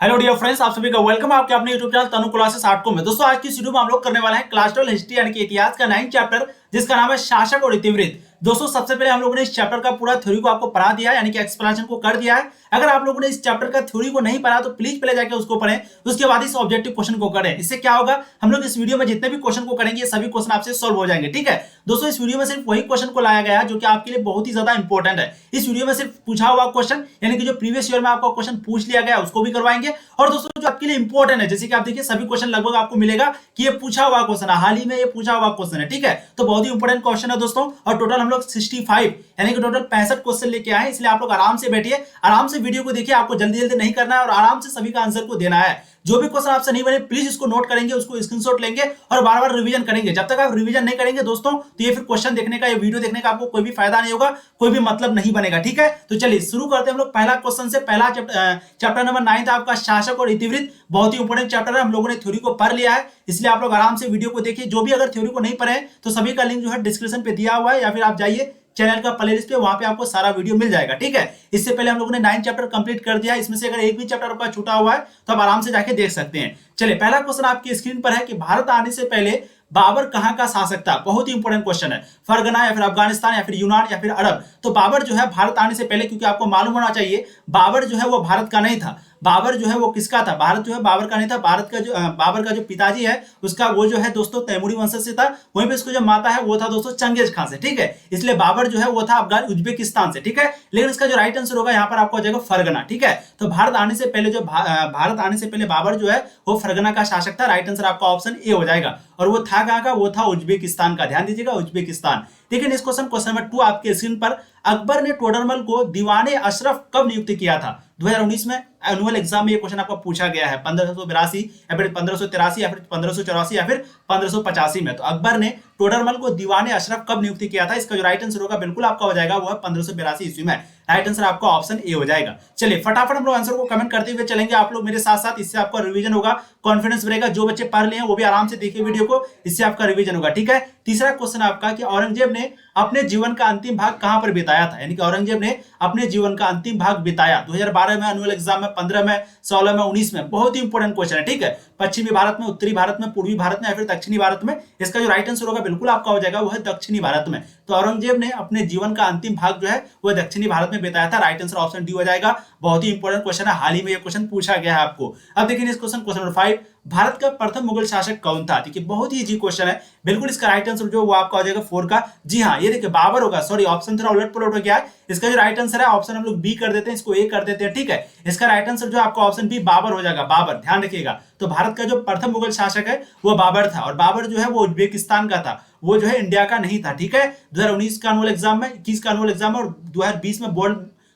Hello dear friends, आप सभी का वेलकम है आपके अपने यूट्यूब चैनल तनु क्लासेस आर्ट को में। दोस्तों आज की इस वीडियो में हम लोग करने वाले हैं क्लास 12 हिस्ट्री यानी कि इतिहास का 9 चैप्टर जिसका नाम है शासक और इतिवृत्त। दोस्तों सबसे पहले हम लोगों ने इस चैप्टर का पूरा थ्योरी को आपको पढ़ा दिया है, यानी कि एक्सप्लेनेशन को कर दिया है। अगर आप लोगों ने इस चैप्टर का थ्योरी को नहीं पढ़ा तो प्लीज पहले जाकर उसको पढ़ें, उसके बाद इस ऑब्जेक्टिव क्वेश्चन को करें। इससे क्या होगा, हम लोग इस वीडियो में जितने भी क्वेश्चन को करेंगे सभी क्वेश्चन आपसे सॉल्व हो जाएंगे। ठीक है दोस्तों, इस वीडियो में सिर्फ वही क्वेश्चन को लाया गया है जो कि आपके लिए बहुत ही ज्यादा इंपॉर्टेंट है। इस वीडियो में सिर्फ पूछा हुआ क्वेश्चन यानी कि जो प्रीवियस ईयर में आपका क्वेश्चन पूछ लिया गया उसको भी करवाएंगे, और दोस्तों जो आपके लिए इंपॉर्टेंट है, जैसे कि आप देखिए सभी क्वेश्चन लगभग आपको मिलेगा कि ये पूछा हुआ क्वेश्चन है, हाल ही में ये पूछा हुआ क्वेश्चन है। ठीक है, तो बहुत ही इंपॉर्टेंट क्वेश्चन है दोस्तों, और टोटल हम लोग 65 यानी कि टोटल 65 क्वेश्चन लेके आए, इसलिए आप लोग आराम से बैठिए, आराम से वीडियो को देखिए। आपको जल्दी जल्दी नहीं करना है और आराम से सभी का आंसर को देना है। जो भी क्वेश्चन आपसे नहीं बने प्लीज इसको नोट करेंगे, उसको स्क्रीनशॉट लेंगे और बार बार रिवीजन करेंगे। जब तक आप रिवीजन नहीं करेंगे दोस्तों तो ये फिर क्वेश्चन देखने का, ये वीडियो देखने का आपको कोई भी फायदा नहीं होगा, कोई भी मतलब नहीं बनेगा। ठीक है, तो चलिए शुरू करते हैं हम लोग पहला क्वेश्चन से। पहला चैप्टर नंबर 9 था आपका शासक और इतिवृत्त। बहुत ही इंपॉर्टेंट चैप्टर है, हम लोगों ने थ्योरी को पढ़ लिया है, इसलिए आप लोग आराम से वीडियो को देखिए। जो भी अगर थ्योरी को नहीं पढ़े तो सभी का लिंक जो है डिस्क्रिप्शन पे दिया हुआ है, या फिर आप जाइए चैनल का प्लेलिस्ट पे, वहां पे आपको सारा वीडियो मिल जाएगा। ठीक है, इससे पहले हम लोगों ने 9 चैप्टर कंप्लीट कर दिया है, इसमें से अगर एक भी चैप्टर आपका छूटा हुआ है तो आप आराम से जाके देख सकते हैं। चलिए पहला क्वेश्चन आपकी स्क्रीन पर है कि भारत आने से पहले बाबर कहां का शासक था। बहुत ही इंपॉर्टेंट क्वेश्चन है, फरगना या फिर अफगानिस्तान या फिर यूनान या फिर अरब। तो बाबर जो है भारत आने से पहले, क्योंकि आपको मालूम होना चाहिए बाबर जो है वो भारत का नहीं था, बाबर जो है वो किसका था, भारत जो है बाबर का नहीं था। भारत का जो बाबर का जो पिताजी है उसका वो जो है दोस्तों तैमूरी वंशज से था, वहीं पे उसको जो माता है वो था दोस्तों चंगेज खान से। ठीक है, इसलिए बाबर जो है वो था अफगान उज्बेकिस्तान से। ठीक है, लेकिन इसका जो राइट आंसर होगा यहाँ पर आपको हो जाएगा फरगना। ठीक है, तो भारत आने से पहले भारत आने से पहले बाबर जो है वो फरगना का शासक था। राइट आंसर आपका ऑप्शन ए हो जाएगा, और वो था कहां का, वो था उज्बेकिस्तान का। ध्यान दीजिएगा उज्बेकिस्तान। देखिए नेक्स्ट क्वेश्चन नंबर 2 आपके स्क्रीन पर, अकबर ने टोडरमल को दीवाने अशरफ कब नियुक्त किया था। 2019 में एनुअल एग्जाम में ये क्वेश्चन आपका पूछा गया है, 1582 या फिर 1583 या फिर 1584 या फिर 1585 में। तो अकबर ने टोडरमल को दीवाने अशरफ कब नियुक्त किया था। इसका जो राइट आंसर होगा बिल्कुल आपका हो जाएगा वो है 1582 ईस्वी में। राइट आंसर आपका ऑप्शन ए हो जाएगा। चलिए फटाफट हम लोग आंसर को कमेंट करते हुए चलेंगे, आप लोग मेरे साथ साथ, इससे आपका रिवीजन होगा, कॉन्फिडेंस बढ़ेगा। जो बच्चे पढ़ लिए हैं वो भी आराम से देखिए वीडियो को, इससे आपका रिवीजन होगा। ठीक है, तीसरा क्वेश्चन आपका कि औरंगजेब ने अपने जीवन का अंतिम भाग कहां पर बिताया था, यानी कि औरंगजेब ने अपने जीवन का अंतिम भाग बिताया। 2012 में एनुअल एग्जाम में, 15 में, 16 में, 19 में। बहुत ही इंपॉर्टेंट क्वेश्चन है। ठीक है, पश्चिमी भारत में, उत्तरी भारत में, पूर्वी भारत में या फिर दक्षिणी भारत में। इसका जो राइट आंसर होगा बिल्कुल आपका हो जाएगा वो है दक्षिणी भारत में। तो औरंगजेब ने अपने जीवन का अंतिम भाग जो है वो दक्षिणी भारत में बिताया था। राइट आंसर ऑप्शन डी हो जाएगा। बहुत ही इंपॉर्टेंट क्वेश्चन है, हाल ही में ये क्वेश्चन पूछा गया है आपको। अब देखिए इस क्वेश्चन नंबर 5, भारत का प्रथम मुगल शासक कौन था। देखिए बहुत ही इजी क्वेश्चन है, बिल्कुल इसका राइट आंसर जो वो आपका हो जाएगा 4 का। जी हाँ, ये देखिए बाबर होगा, सॉरी ऑप्शन थोड़ा उलट पुलट हो गया है। इसका जो राइट आंसर है ऑप्शन हम लोग बी कर देते हैं, इसको ए कर देते हैं। ठीक है, इसका राइट आंसर जो आपका ऑप्शन बी बाबर हो जाएगा, बाबर। ध्यान रखिएगा, तो भारत का जो प्रथम मुगल शासक है वो बाबर था, और बाबर जो है वो उज्बेकिस्तान का था, वो जो है इंडिया का नहीं था। ठीक है, 2019 का एनुअल एग्जाम में, 21 का एनुअल एग्जाम में और 2020 में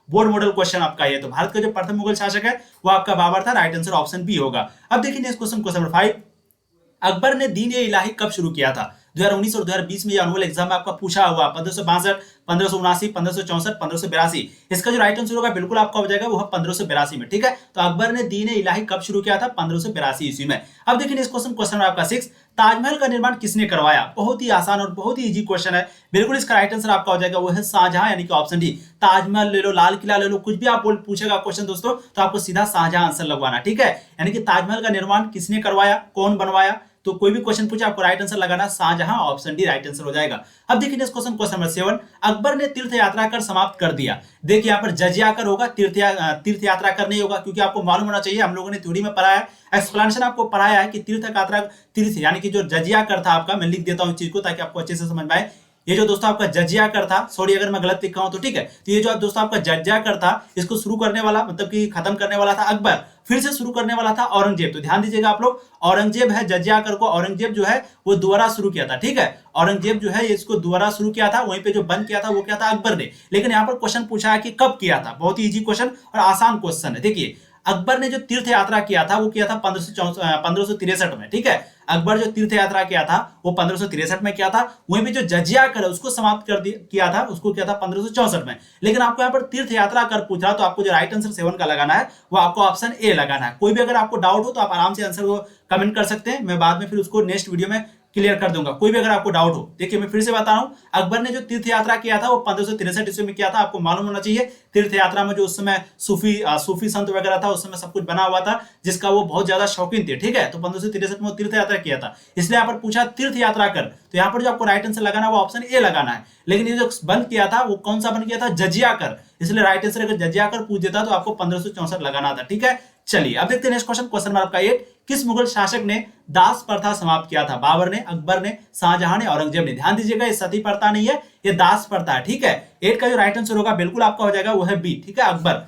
बोर्ड मॉडल क्वेश्चन आपका ये। तो भारत का जो प्रथम मुगल शासक है वो आपका बाबर था। राइट आंसर ऑप्शन बी होगा। अब देखिए नेक्स्ट क्वेश्चन नंबर 5, अकबर ने दीन ए इलाही कब शुरू किया था। 2019 और 2020 में ये एनुअल एग्जाम में आपका पूछा हुआ, 1562, 1579, 1564, 1582। इसका जो राइट आंसर होगा बिल्कुल आपका हो जाएगा वो है 1582 में। ठीक है, तो अकबर ने दीन ए इलाही कब शुरू किया था, 1582 ईस्वी में। अब देखिए इस क्वेश्चन आपका 6, ताजमहल का निर्माण किसने करवाया। बहुत ही आसान और बहुत ही इजी क्वेश्चन है, बिल्कुल इसका राइट आंसर आपका हो जाएगा वो है शाहजहां, यानी कि ऑप्शन डी। ताजमहल ले लो, लाल किला ले लो, कुछ भी आप पूछेगा क्वेश्चन दोस्तों तो आपको सीधा शाहजहां आंसर लगवाना। ठीक है, यानी कि ताजमहल का निर्माण किसने करवाया, कौन बनवाया, तो कोई भी क्वेश्चन पूछे आपको राइट आंसर लगाना Shahjahan, option D right answer हो जाएगा। अब देखिए नेक्स्ट क्वेश्चन नंबर 7, अकबर ने तीर्थ यात्रा कर समाप्त कर दिया। देखिए यहाँ पर जजिया कर होगा, तीर्थ यात्रा कर नहीं होगा, क्योंकि आपको मालूम होना चाहिए, हम लोगों ने थ्योरी में पढ़ा है, एक्सप्लेनेशन आपको पढ़ाया है कि तीर्थ यानी कि जो जजिया कर था आपका, मैं लिख देता हूँ इस चीज को ताकि आपको अच्छे से समझ में आए। ये जो दोस्तों आपका जजिया कर था, सॉरी अगर मैं गलत लिखा हूं तो ठीक है, तो ये जो दोस्तों आपका जजिया कर था, इसको शुरू करने वाला मतलब कि खत्म करने वाला था अकबर, फिर से शुरू करने वाला था औरंगजेब। तो ध्यान दीजिएगा आप लोग, औरंगजेब है जजिया कर को औरंगजेब जो है वो दोबारा शुरू किया था। ठीक है, औरंगजेब जो है इसको दोबारा शुरू किया था, वहीं पे जो बंद किया था वो क्या था, अकबर ने। लेकिन यहाँ पर क्वेश्चन पूछा है कि कब किया था। बहुत ही इजी क्वेश्चन और आसान क्वेश्चन है। देखिए अकबर ने जो तीर्थ यात्रा किया था वो किया था 1563 में। ठीक है, अकबर जो तीर्थ यात्रा किया था वो 1563 में किया था। वहीं पे जो जजिया कर है उसको समाप्त किया था, उसको किया था 1564 में। लेकिन आपको यहाँ पर तीर्थ यात्रा कर पूछ रहा तो आपको जो राइट आंसर 7 का लगाना है वो आपको ऑप्शन ए लगाना है। कोई भी अगर आपको डाउट हो तो आप आराम से आंसर को कमेंट कर सकते हैं, मैं बाद में फिर उसको नेक्स्ट वीडियो में क्लियर कर दूंगा, कोई भी अगर आपको डाउट हो। देखिए मैं फिर से बता रहा हूं, अकबर ने जो तीर्थ यात्रा किया था वो 1563 ईस्वी में किया था। आपको मालूम होना चाहिए तीर्थ यात्रा में जो उस समय सूफी संत वगैरह था, उस समय सब कुछ बना हुआ था, जिसका वो बहुत ज्यादा शौकीन थे। ठीक है, तो 1563 में तीर्थ यात्रा किया था, इसलिए यहाँ पर पूछा तीर्थ यात्रा कर, तो यहाँ पर जो आपको राइट आंसर लगाना है वो ऑप्शन ए लगाना है। लेकिन ये जो बंद किया था वो कौन सा बंद किया था, जजिया कर, इसलिए राइट आंसर अगर जजिया कर पूछ देता तो आपको 1564 लगाना था। ठीक है, चलिए अब देखते हैं नेक्स्ट क्वेश्चन, क्वेश्चन नंबर आपका 8, किस मुगल शासक ने दास प्रथा समाप्त किया था? बाबर ने, अकबर ने, शाहजहां ने, औरंगजेब ने? ध्यान दीजिएगा ये सती प्रथा नहीं है, ये दास प्रथा है। ठीक है, 8 का जो राइट आंसर होगा बिल्कुल आपका हो जाएगा वो है बी। ठीक है, अकबर,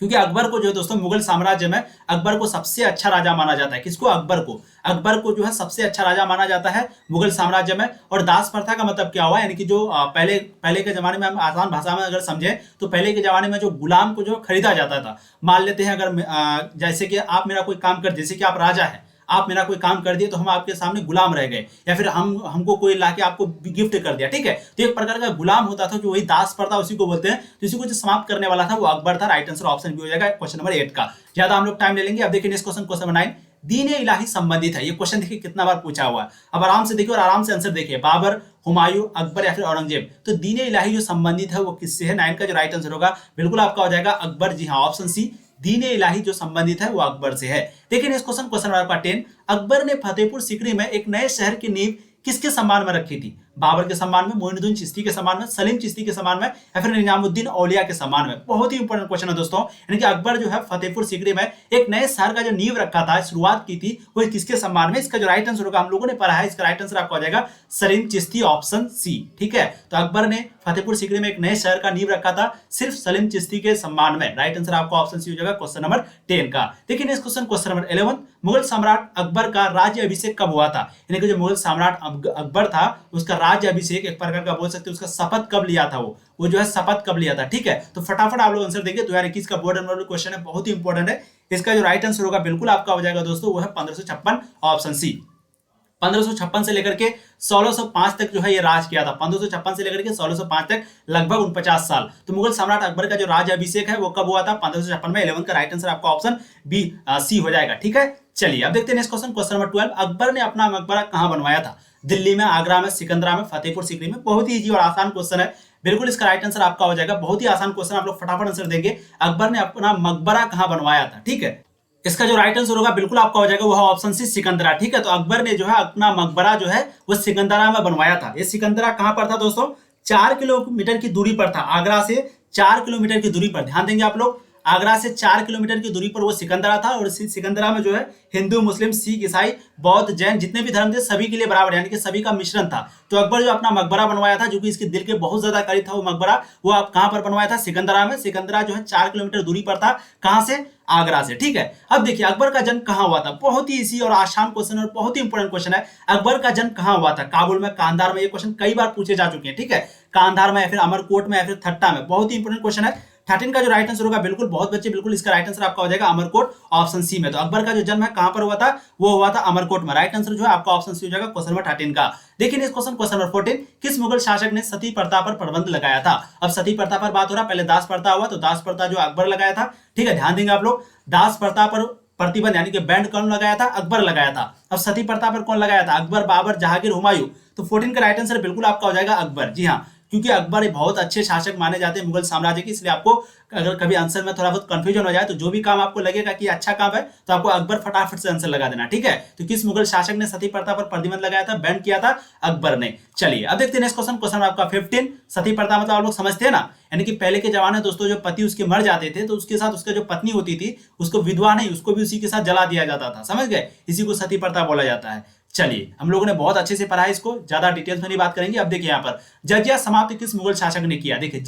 क्योंकि अकबर को जो है दोस्तों मुगल साम्राज्य में अकबर को सबसे अच्छा राजा माना जाता है। किसको? अकबर को जो है सबसे अच्छा राजा माना जाता है मुगल साम्राज्य में। और दास प्रथा का मतलब क्या हुआ, यानी कि जो पहले के जमाने में हम आसान भाषा में अगर समझें तो पहले के जमाने में जो गुलाम को जो खरीदा जाता था, मान लेते हैं अगर जैसे कि आप मेरा कोई काम कर, जैसे कि आप राजा है, आप मेरा कोई काम कर दिए तो हम आपके सामने गुलाम रह गए, या फिर हमको कोई लाके आपको गिफ्ट कर दिया। ठीक है, तो एक प्रकार का गुलाम होता था, जो वही दास प्रथा उसी को बोलते हैं। तो इसी को जो समाप्त करने वाला था वो अकबर था। राइट आंसर ऑप्शन बी हो जाएगा क्वेश्चन नंबर 8 का। ज्यादा हम लोग टाइम ले लेंगे। अब देखिए नेक्स्ट क्वेश्चन, क्वेश्चन नंबर 9, दीन ए इलाही संबंधित है। ये क्वेश्चन देखिए कितना बार पूछा हुआ है, अब आराम से देखिए और आराम से आंसर देखिए। बाबर, हुमायूं, अकबर या फिर औरंगजेब? तो दीन ए इलाही जो संबंधित है वो किससे है? 9 का जो राइट आंसर होगा बिल्कुल आपका हो जाएगा अकबर। जी हाँ, ऑप्शन सी, दीन ए इलाही जो संबंधित है वो अकबर से है। देखिए नेक्स्ट क्वेश्चन, क्वेश्चन नंबर आपका 10, अकबर ने फतेहपुर सीकरी में एक नए शहर की नींव किसके सम्मान में रखी थी? बाबर के सम्मान में, मोइनुद्दीन चिश्ती के सम्मान में, सलीम चिश्ती के सम्मान में, या फिर निजामुद्दीन औलिया के सम्मान में? बहुत ही इंपॉर्टेंट क्वेश्चन है दोस्तों। यानी कि अकबर जो है फतेहपुर सीकरी में एक नए शहर का जो नींव रखा था, शुरुआत की थी, वो किसके सम्मान में? इसका जो राइट आंसर होगा हम लोगों ने पढ़ा है, इसका राइट आंसर आपको आ जाएगा सलीम चिश्ती, ऑप्शन सी। ठीक है, तो अकबर ने फतेहपुर सीकरी में एक नए शहर का नींव रखा था सिर्फ सलीम चिश्ती के सम्मान में। राइट आंसर आपको ऑप्शन सी हो जाएगा क्वेश्चन नंबर 10 का। देखिए next question, question number 11, Mughal सम्राट अकबर का राज्य अभिषेक कब हुआ था? यानी कि जो मुगल सम्राट अकबर था उसका राज्य अभिषेक एक प्रकार का बोल सकते हैं, उसका शपथ कब लिया था, वो जो है शपथ कब लिया था? ठीक है, तो फटाफट आप लोग आंसर देंगे। 2021 का बोर्ड एंड क्वेश्चन है, बहुत ही इंपॉर्टेंट है। इसका जो राइट आंसर होगा बिल्कुल आपका हो जाएगा दोस्तों वो है 1556, ऑप्शन सी। 1556 से लेकर के 1605 तक जो है ये राज किया था। 1556 से लेकर के 1605 तक लगभग 49 साल। तो मुगल सम्राट अकबर का जो राज्य अभिषेक है वो कब हुआ था? 1556 में। 11 का राइट आंसर आपका ऑप्शन बी सी हो जाएगा। ठीक है, चलिए अब देखते हैं next question, question number 12, Akbar ने अपना मकबरा कहां बनवाया था? दिल्ली में, आगरा में, सिकंदरा में, फतेहपुर सीकरी में? बहुत ही इजी और आसान क्वेश्चन है, बिल्कुल इसका राइट आंसर आपका हो जाएगा। बहुत ही आसान क्वेश्चन, आप लोग फटाफट आंसर देंगे। अकबर ने अपना मकबरा कहां बनवाया था? ठीक है, इसका जो राइट आंसर होगा बिल्कुल आपका हो जाएगा वो है ऑप्शन सी, सिकंदरा। ठीक है, तो अकबर ने जो है अपना मकबरा जो है वो सिकंदरा में बनवाया था। ये सिकंदरा कहां पर था दोस्तों? 4 किलोमीटर की दूरी पर था, आगरा से 4 किलोमीटर की दूरी पर। ध्यान देंगे आप लोग, आगरा से 4 किलोमीटर की दूरी पर वो सिकंदरा था। और सिकंदरा में जो है हिंदू, मुस्लिम, सिख, ईसाई, बौद्ध, जैन जितने भी धर्म थे सभी के लिए बराबर, यानी कि सभी का मिश्रण था। तो अकबर जो अपना मकबरा बनवाया था, जो कि इसके दिल के बहुत ज्यादा करीब था, वो मकबरा वो आप कहां पर बनवाया था? सिकंदरा में। सिकंदरा जो है 4 किलोमीटर दूरी पर था, कहां से? आगरा से। ठीक है, अब देखिए अकबर का जन्म कहां हुआ था? बहुत ही इजी और आसान क्वेश्चन और बहुत ही इंपॉर्टेंट क्वेश्चन है। अकबर का जन्म कहां हुआ था? काबुल में, कांधार में? ये क्वेश्चन कई बार पूछे जा चुके हैं। ठीक है, कांधार में या फिर अमरकोट में या फिर थट्टा में? बहुत ही इंपॉर्टेंट क्वेश्चन है। 13 का जो राइट आंसर होगा बिल्कुल, बहुत बच्चे बिल्कुल इसका राइट आंसर आपका हो जाएगा अमरकोट, ऑप्शन सी में। तो अकबर का जो जन्म है कहां पर हुआ था? वो हुआ था अमरकोट में। राइट आंसर जो है आपका ऑप्शन सी हो जाएगा क्वेश्चन नंबर 13 का। देखिए नेक्स्ट क्वेश्चन, क्वेश्चन नंबर 14, किस मुगल शासक ने सती प्रथा पर प्रतिबंध लगाया था? अब सती प्रथा पर बात हो रहा है, पहले दास प्रथा हुआ, तो दास प्रथा जो अकबर लगाया था। ठीक है, ध्यान देंगे आप लोग, दास प्रथा पर प्रतिबंध यानी कि बैंड कौन लगाया था? अकबर लगाया था। अब सती प्रथा पर कौन लगाया था? अकबर, बाबर, जहांगीर, हुमायूं? तो 14 का राइट आंसर बिल्कुल आपका हो जाएगा अकबर। जी हाँ, क्योंकि अकबर बहुत अच्छे शासक माने जाते हैं मुगल साम्राज्य के, इसलिए आपको अगर कभी आंसर में थोड़ा बहुत कंफ्यूजन हो जाए तो जो भी काम आपको लगेगा कि अच्छा काम है तो आपको अकबर फटाफट से आंसर लगा देना। ठीक है, तो किस मुगल शासक ने सती प्रथा पर प्रतिबंध लगाया था, बैन किया था? अकबर ने। चलिए अब देखते हैं नेक्स्ट क्वेश्चन, क्वेश्चन आपका 15, सती प्रथा मतलब आप लोग समझते हैं ना, यानी कि पहले के जमाने दोस्तों जो पति उसके मर जाते थे तो उसके साथ उसका जो पत्नी होती थी उसको विधवा नहीं, उसको भी उसी के साथ जला दिया जाता था। समझ गए, इसी को सती प्रथा बोला जाता है। चलिए हम लोगों ने बहुत अच्छे से पढ़ा है इसको, ज्यादा डिटेल्स में नहीं बात करेंगे। अब देखिए यहाँ पर जजिया समाप्त किस मुगल शासक ने किया? देखिए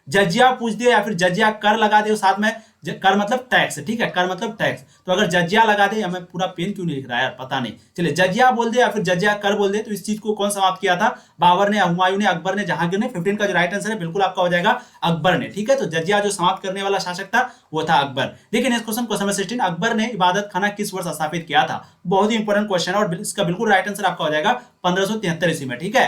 जजिया पूछ दे या फिर जजिया कर लगा दे साथ में, कर मतलब टैक्स। ठीक है, कर मतलब टैक्स, तो अगर जजिया लगा दे, या मैं पूरा पेन क्यों नहीं लिख रहा यार पता नहीं, चलिए जजिया बोल दे या फिर जजिया कर बोल दे, तो इस चीज को कौन समाप्त किया था? बाबर ने, हुमायूं ने, अकबर ने, जहांगीर ने? 15 का जो राइट आंसर है बिल्कुल आपका हो जाएगा अकबर ने। ठीक है, तो जजिया जो समाप्त करने वाला शासक था वो था अकबर। देखिए next question, question number 16, Akbar ने इबादत खाना किस वर्ष स्थापित किया था? बहुत ही इंपॉर्टेंट क्वेश्चन है और इसका बिल्कुल राइट आंसर आपका हो जाएगा 1573 ईस्वी में। ठीक है,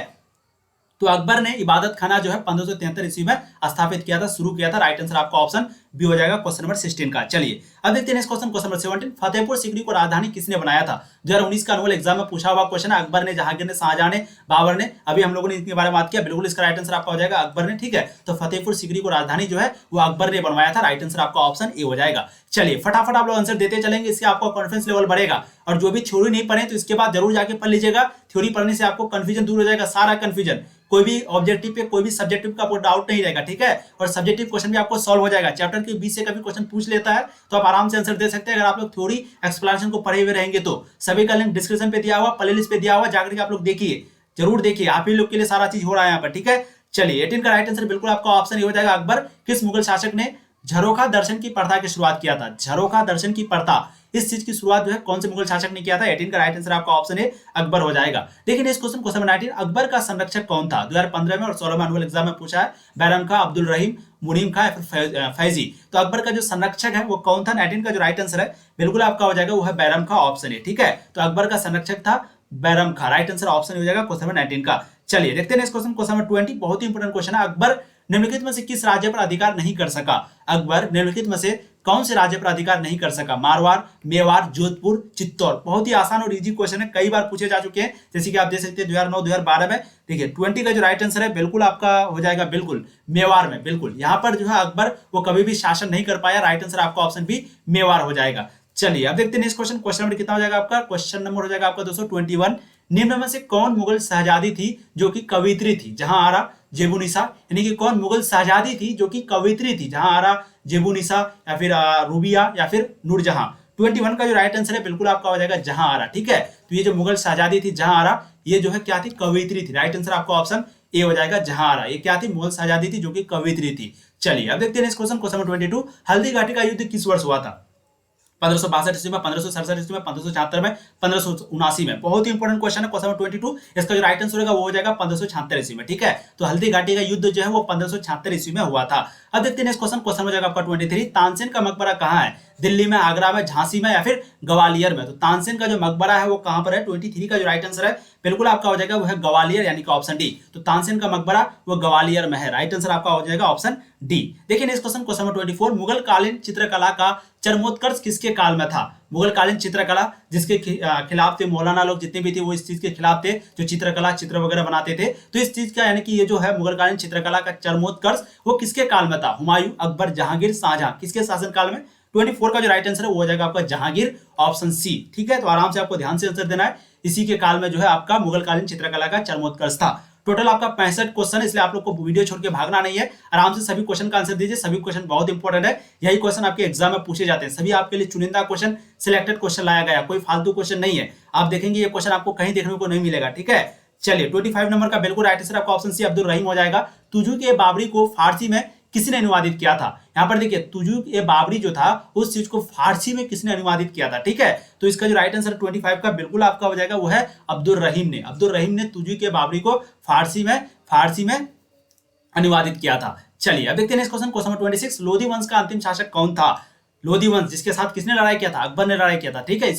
तो अकबर ने इबादत खाना जो है 1573 ईस्वी में स्थापित किया था, शुरू किया था। राइट आंसर आपका ऑप्शन बी हो जाएगा क्वेश्चन नंबर 16 का। चलिए अब देखते हैं क्वेश्चन नंबर 17। फतेहपुर सीकरी को राजधानी किसने बनाया था? 2019 का एनुअल एग्जाम में पूछा हुआ क्वेश्चन है। अकबर ने, जहांगीर ने, शाहजहां ने, बाबर ने। अभी हम लोगों ने इनके बारे में बात किया, बिल्कुल इसका राइट आंसर आपका हो जाएगा अकबर ने। ठीक है, तो फतेहपुर सीकरी को राजधानी जो है वो अकबर ने बनवाया था। राइट आंसर आपका ऑप्शन ए हो जाएगा। चलिए फटाफट आप लोग आंसर देते चलेंगे, इससे आपका कॉन्फिडेंस लेवल बढ़ेगा। और जो भी थ्योरी नहीं पढ़े तो इसके बाद जरूर जाके पढ़ लीजिएगा। थ्योरी पढ़ने से आपको कंफ्यूजन दूर हो जाएगा, सारा कंफ्यूजन। कोई भी ऑब्जेक्टिव पे, कोई भी सब्जेक्टिव का आपको डाउट नहीं रहेगा। ठीक है, और सब्जेक्टिव क्वेश्चन भी आपको सॉल्व हो जाएगा। चैप्टर के बीच से कभी क्वेश्चन पूछ लेता है तो आप आराम से आंसर दे सकते हैं, अगर आप लोग थ्योरी एक्सप्लेनेशन को पढ़े हुए रहेंगे तो। सभी का लिंक डिस्क्रिप्शन पे दिया हुआ, प्लेलिस्ट पे दिया हुआ, जाकर के आप लोग देखिए, जरूर देखिए। आप ही लोग के लिए सारा चीज हो रहा है यहाँ पर। ठीक है, चलिए 18 का राइट आंसर बिल्कुल आपका ऑप्शन ए हो जाएगा। अकबर किस मुगल शासक ने झरोखा दर्शन की प्रथा की शुरुआत किया था? झरोखा दर्शन की प्रथा, इस चीज की शुरुआत जो है कौन से मुगल शासक ने किया था? 18 का राइट आंसर आपका ऑप्शन ए अकबर हो जाएगा। लेकिन इस क्वेश्चन 19 अकबर का संरक्षक कौन था? 2015 में और 16 में एनुअल एग्जाम में पूछा है। बैरम खां, अब्दुल रहीम, मुनीम खां या फिर फैजी। तो अकबर का जो संरक्षक है वो कौन था? 19 का जो राइट आंसर है बिल्कुल आपका हो जाएगा वो है बैरम खां, ऑप्शन ए। ठीक है, तो अकबर का संरक्षक था बैरम खां। राइट आंसर ऑप्शन हो जाएगा क्वेश्चन नंबर 19 का। चलिए देखते हैं क्वेश्चन नंबर 20। बहुत ही इंपोर्टेंट क्वेश्चन है। अकबर निम्नलिखित में से किस राज्य पर अधिकार नहीं कर सका? अकबर निम्नलिखित में से कौन से राज्य पर अधिकार नहीं कर सका? मारवाड़, मेवाड़, जोधपुर, चित्तौड़। बहुत ही आसान और इजी क्वेश्चन है, कई बार पूछे जा चुके हैं। जैसे कि आप देख सकते हैं 2009, 2012 में। देखिए 20 का जो राइट आंसर है बिल्कुल आपका हो जाएगा बिल्कुल मेवाड़ में। बिल्कुल यहाँ पर जो है अकबर वो कभी भी शासन नहीं कर पाया। राइट आंसर आपका ऑप्शन बी मेवाड़ हो जाएगा। चलिए अब देखते हैं नेक्स्ट क्वेश्चन। क्वेश्चन नंबर कितना हो जाएगा आपका? क्वेश्चन नंबर हो जाएगा आपका 221। निम्न में से कौन मुगल शहजादी थी जो कि कवित्री थी? जहां आरा, जेबुनिसा। यानी कि कौन मुगल शहजादी थी जो कि कवित्री थी? जहां आरा, जेबुनिसा या फिर रूबिया या फिर नूरजहां। 21 का जो राइट आंसर है बिल्कुल आपका हो जाएगा जहां आरा। ठीक है, तो ये जो मुगल शहजादी थी जहां आरा, ये जो है क्या थी? कवित्री थी। राइट आंसर आपका ऑप्शन ए हो जाएगा जहां आरा। ये क्या थी? मुगल शहजादी थी जो कि कवित्री थी। चलिए अब देखते हैं next question. Question number 22। Haldi Ghati का युद्ध किस वर्ष हुआ था? 1562 ईस्वी में, 1567 ईस्वी में, 1576 में, 1579 में। बहुत ही इंपॉर्टेंट क्वेश्चन है क्वेश्चन नंबर 22। इसका जो राइट आंसर होगा वो हो जाएगा 1576 ईस्वी में। ठीक है, तो हल्दी घाटी का युद्ध जो है वो 1576 ईस्वी में हुआ था। अब देखते हैं नेक्स्ट क्वेश्चन। क्वेश्चन हो जाएगा आपका 23। तानसेन का मकबरा कहाँ है? दिल्ली में, आगरा में, झांसी में या फिर ग्वालियर में? तो तानसेन का जो मकबरा है वो कहां पर है? 23 का जो राइट आंसर है बिल्कुल आपका हो जाएगा वो है ग्वालियर, यानी कि ऑप्शन डी। तो तानसेन का मकबरा वो ग्वालियर में है। राइट आंसर आपका हो जाएगा ऑप्शन डी। देखिए next question. Question number 24। Mughal कालीन चित्रकला का चरमोत्कर्ष किसके काल में था? मुगल कालीन चित्रकला जिसके खिलाफ थे मौलाना लोग जितने भी थे वो इस चीज के खिलाफ थे, जो चित्रकला चित्र वगैरह बनाते थे। तो इस चीज का यानी कि ये जो है मुगल कालीन चित्रकला का चरमोत्कर्ष वो किसके काल में था? हुमायूं, अकबर, जहांगीर, शाहजहां। किसके शासन काल में? 24 का जो राइट आंसर है वो हो जाएगा आपका जहांगीर, ऑप्शन सी। ठीक है, तो आराम से आपको ध्यान से आंसर देना है। इसी के काल में जो है आपका मुगल कालीन चित्रकला का चरमोत्कर्ष था। टोटल आपका 65 क्वेश्चन, इसलिए आप लोग को वीडियो छोड़ के भागना नहीं है। आराम से सभी क्वेश्चन का आंसर दीजिए। सभी क्वेश्चन बहुत इंपॉर्टेंट है। यही क्वेश्चन आपके एग्जाम में पूछे जाते हैं। सभी आपके लिए चुनिंदा क्वेश्चन, सिलेक्टेड क्वेश्चन लाया गया, कोई फालतू क्वेश्चन नहीं है। आप देखेंगे ये क्वेश्चन आपको कहीं देखने को नहीं मिलेगा। ठीक है, चलिए 25 नंबर का बिल्कुल राइट आंसर आपका ऑप्शन सी अब्दुल रहीम हो जाएगा। तुजुक ए बाबरी को फारसी में किसने अनुवादित किया था? यहां पर देखिए तुजुक ए बाबरी जो था उस चीज को फारसी में किसने अनुवादित किया था? ठीक है, तो इसका जो राइट आंसर 25 का बिल्कुल आपका हो जाएगा वो है अब्दुल रहीम ने। अब्दुल रहीम ने तुजुक ए बाबरी को फारसी में अनुवादित किया था। चलिए अब देखते हैं next question. Question number 26। Lodhi वंश का अंतिम शासक कौन था? लोधी वंश जिसके साथ किसने लड़ाई किया था? अकबर ने लड़ाई किया था। ठीक है,